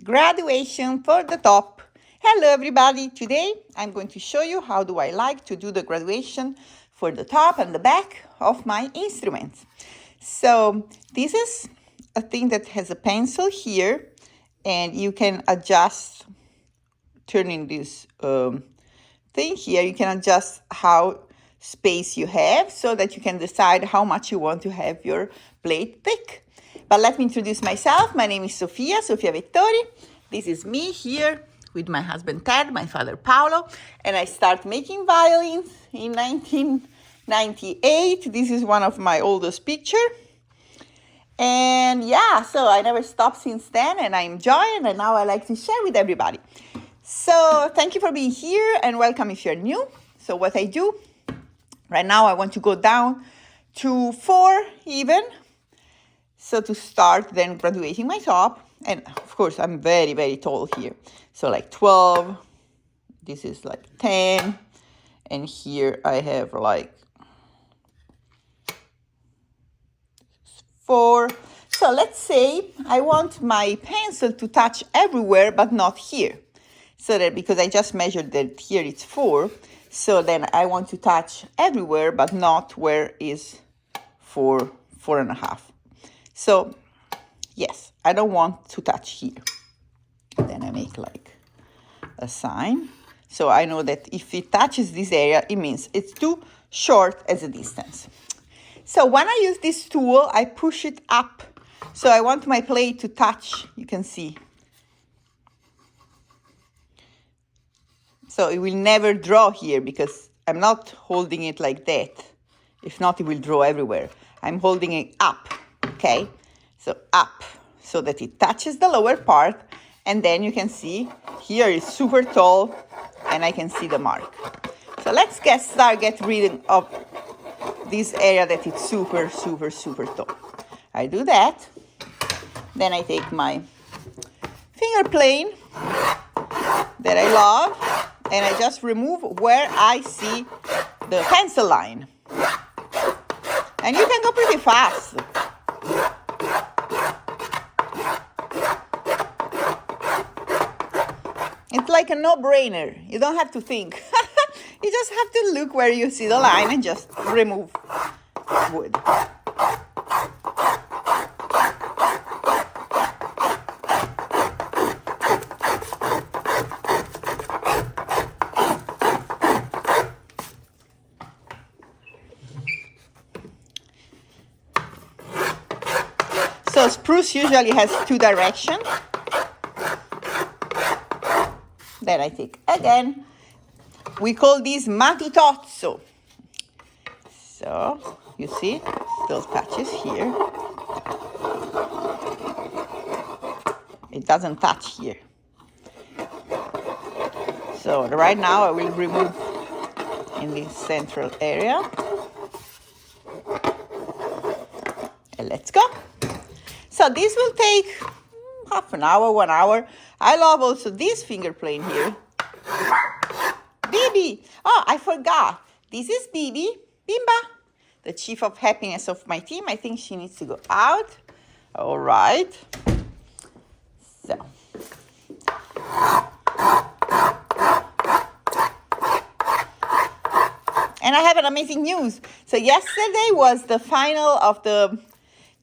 Graduation for the top. Hello everybody, today I'm going to show you how do I like to do the graduation for the top and the back of my instruments. So this is a thing that has a pencil here and you can adjust, turning this thing here, you can adjust how space you have so that you can decide how much you want to have your plate thick. But let me introduce myself. My name is Sofia Vittori. This is me here with my husband Ted, my father Paolo, and I started making violins in 1998. This is one of my oldest pictures. And yeah, so I never stopped since then, and I enjoy it, and now I like to share with everybody. So thank you for being here, and welcome if you're new. So what I do, right now I want to go down to 4 even. So to start then graduating my top, and of course I'm very, very tall here. So like 12, this is like 10, and here I have like 4. So let's say I want my pencil to touch everywhere, but not here. So that because I just measured that here it's 4, so then I want to touch everywhere, but not where is 4, 4.5. So yes, I don't want to touch here. Then I make like a sign. So I know that if it touches this area, it means it's too short as a distance. So when I use this tool, I push it up. So I want my plate to touch, you can see. So it will never draw here because I'm not holding it like that. If not, it will draw everywhere. I'm holding it up, okay? So up, so that it touches the lower part. And then you can see here it's super tall and I can see the mark. So let's get rid of this area that is super, super, super tall. I do that. Then I take my finger plane that I love and I just remove where I see the pencil line. And you can go pretty fast. It's like a no-brainer. You don't have to think. You just have to look where you see the line and just remove wood. So spruce usually has 2 directions. Then I take again. We call this matitozzo. So you see those patches here. It doesn't touch here. So right now I will remove in this central area. And let's go. So this will take half an hour, 1 hour. I love also this finger plane here. Bibi! Oh, I forgot. This is Bibi, Bimba, the chief of happiness of my team. I think she needs to go out. All right. So. And I have an amazing news. So yesterday was the final of the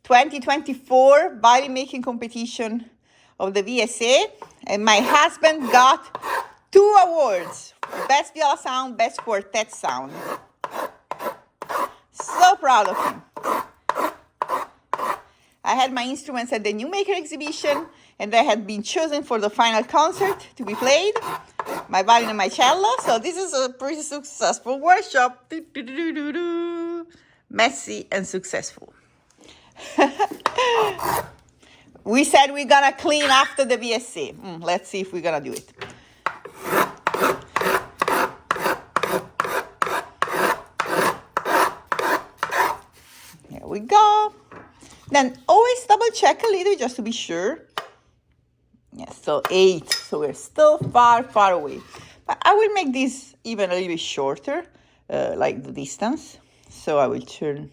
2024 violin making competition of the VSA, and my husband got 2 awards: Best Viola Sound, Best Quartet Sound. So proud of him. I had my instruments at the New Maker exhibition, and they had been chosen for the final concert to be played, my violin and my cello. So this is a pretty successful workshop. Messy and successful. We said we're gonna clean after the VSA. Let's see if we're gonna do it. Here we go. Then always double check a little just to be sure. Yes, so 8. So we're still far, far away. But I will make this even a little bit shorter, like the distance. So I will turn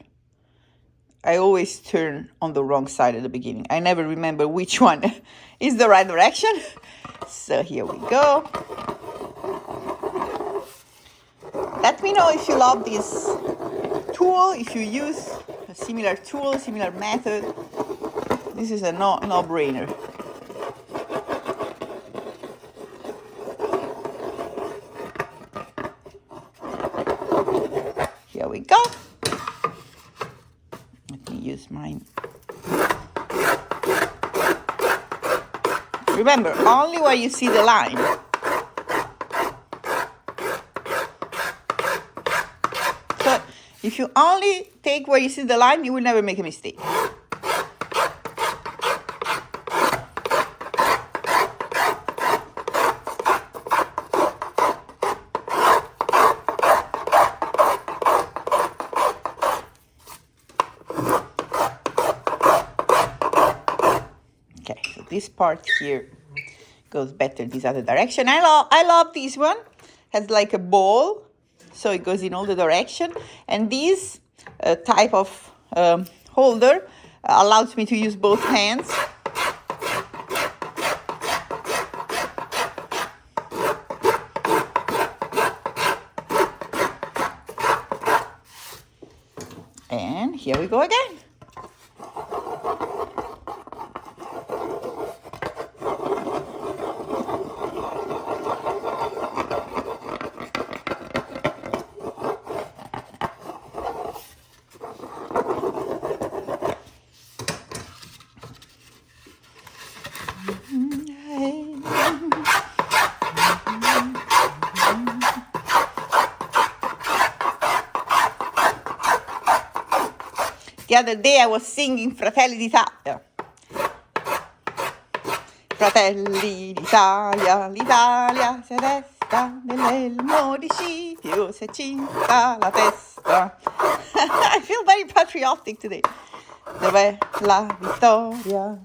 I always turn on the wrong side at the beginning. I never remember which one is the right direction. So here we go. Let me know if you love this tool, if you use a similar tool, similar method. This is a no-brainer. Here we go. Let me use mine. Remember, only where you see the line. So if you only take where you see the line, you will never make a mistake. Okay, so this part here goes better this other direction. I love this one. Has like a ball, so it goes in all the direction. And this type of holder allows me to use both hands. And here we go again. The other day I was singing Fratelli d'Italia. Fratelli d'Italia, l'Italia si desta nell'elmo di Scipio, si cinta la testa. I feel very patriotic today. Dov'è la vittoria?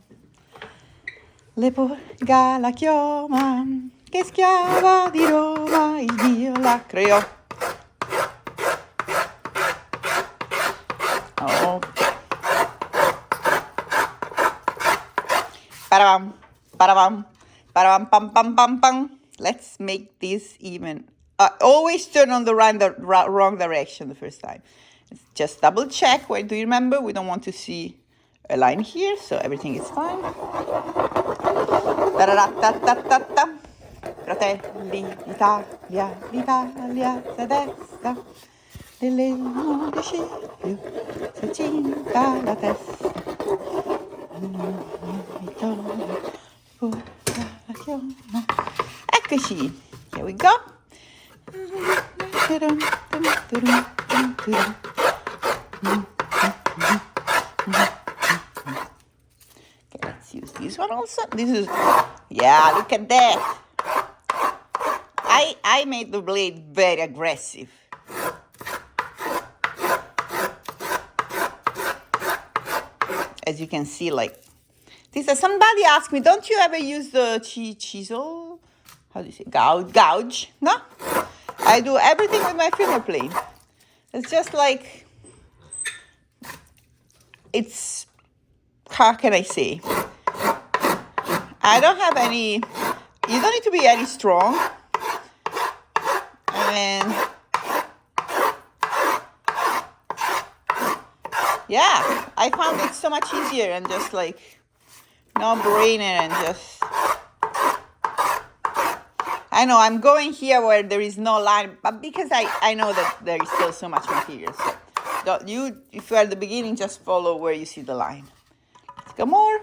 Le porga la chioma, che schiava di Roma, il Dio la creò. Paravam, paravam, paravam, pam, pam, pam, pam. Let's make this even. Always turn on the wrong direction the first time. Just double check. Where do you remember? We don't want to see a line here, so everything is fine. Ta-ra-ra-ta-ta-ta-ta. Fratelli d'Italia, l'Italia si desta, nell'elmo di Scipio, si cinta la testa. Eccoci, here we go. Okay, let's use this one also. This is, yeah, look at that. I made the blade very aggressive. As you can see, like this. Somebody asked me, don't you ever use the chisel? How do you say? Gouge? No? I do everything with my finger plane. It's just like, it's, how can I say? I don't have any, you don't need to be any strong. And yeah, I found it so much easier and just like no-brainer and just, I know I'm going here where there is no line, but because I know that there is still so much material. So if you are at the beginning, just follow where you see the line. Let's go more.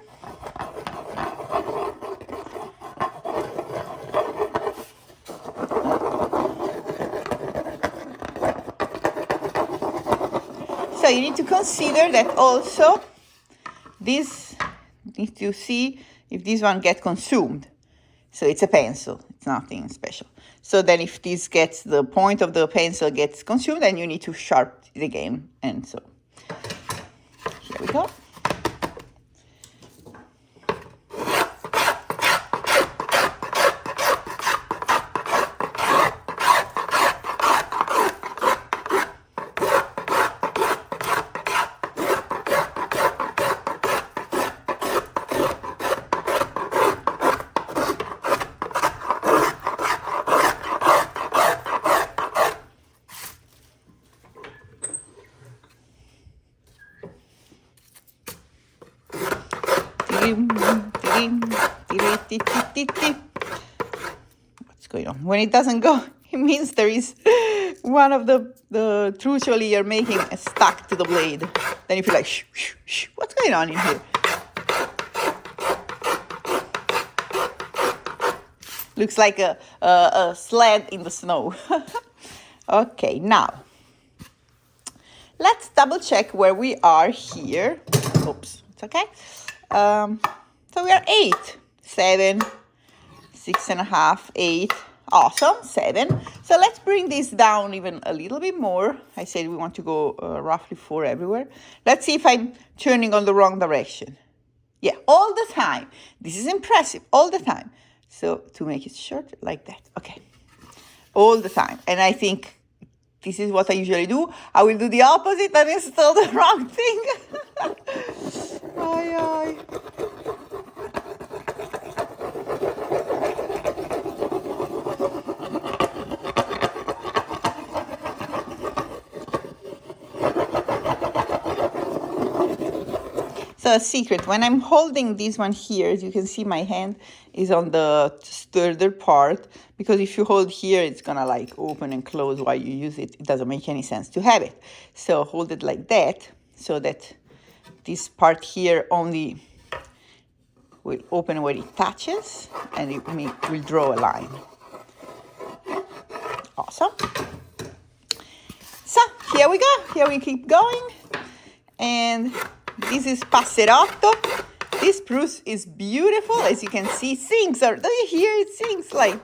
So you need to consider that also this needs to see if this one gets consumed. So it's a pencil, it's nothing special. So then if this gets, the point of the pencil gets consumed, then you need to sharpen it again. And so here we go. What's going on? When it doesn't go, it means there is one of the trucioli you're making stuck to the blade. Then you feel like, shh, shh, shh. What's going on in here? Looks like a sled in the snow. Okay, now let's double check where we are here. Oops, it's okay. So we are 8, 7, 6.5, 8. Awesome, 7. So let's bring this down even a little bit more. I said we want to go roughly 4 everywhere. Let's see if I'm turning on the wrong direction. Yeah, all the time. This is impressive, all the time. So to make it short, like that. Okay, all the time. And I think this is what I usually do. I will do the opposite and install the wrong thing. Ay, ay. So a secret, when I'm holding this one here, as you can see, my hand is on the sturdier part, because if you hold here, it's gonna like open and close while you use it. It doesn't make any sense to have it. So hold it like that, so that this part here only will open where it touches, and it will draw a line. Awesome. So here we go, here we keep going, and this is Passerotto. This spruce is beautiful, as you can see. Sings, or do you hear it sings like?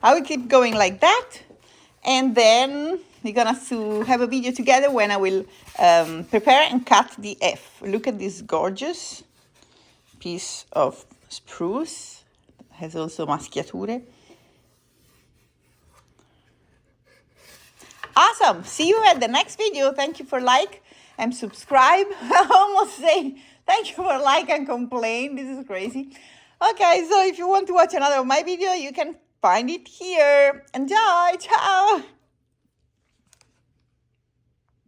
I will keep going like that, and then we're gonna have a video together when I will prepare and cut the F. Look at this gorgeous piece of spruce. It has also maschiature. Awesome. See you at the next video. Thank you for like and subscribe. I almost say thank you for like and complain. This is crazy. Okay, so if you want to watch another of my video, you can find it here. Enjoy. Ciao.